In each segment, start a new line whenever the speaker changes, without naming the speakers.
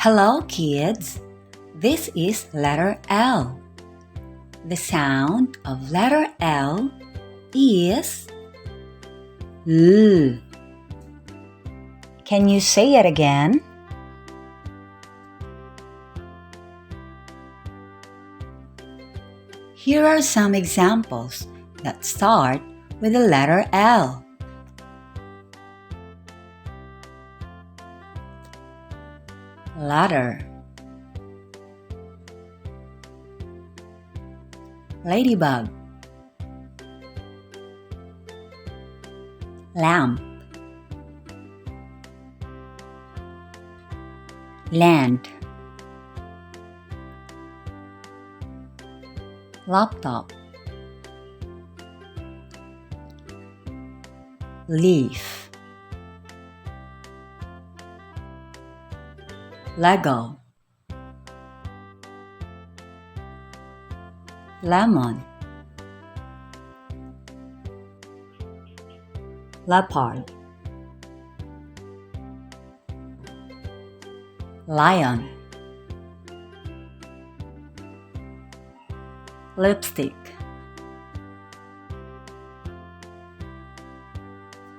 Hello, kids. This is letter L. The sound of letter L is L. Can you say it again? Here are some examples that start with the letter L. Ladder, ladybug, lamp, land, laptop, leaf, Lego, lemon, leopard, lion, lipstick,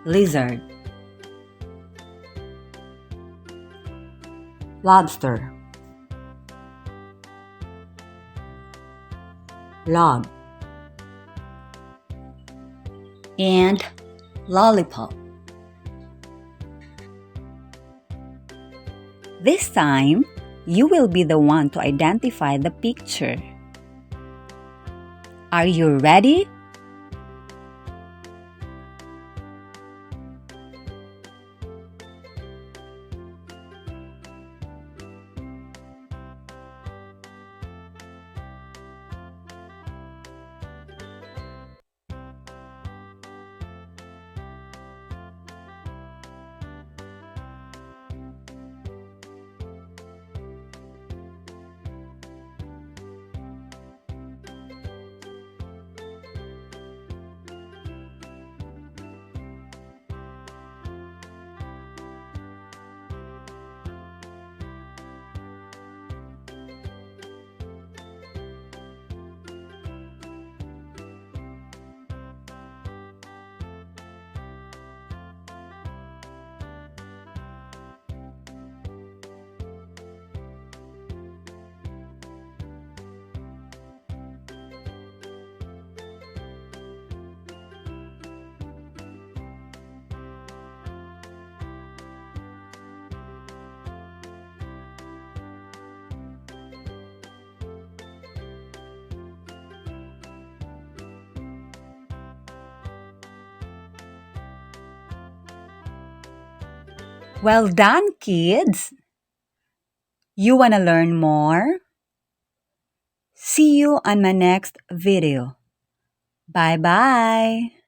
lizard, lobster, log, and lollipop. This time, you will be the one to identify the picture. Are you ready? Well done, kids! You wanna learn more? See you on my next video. Bye-bye!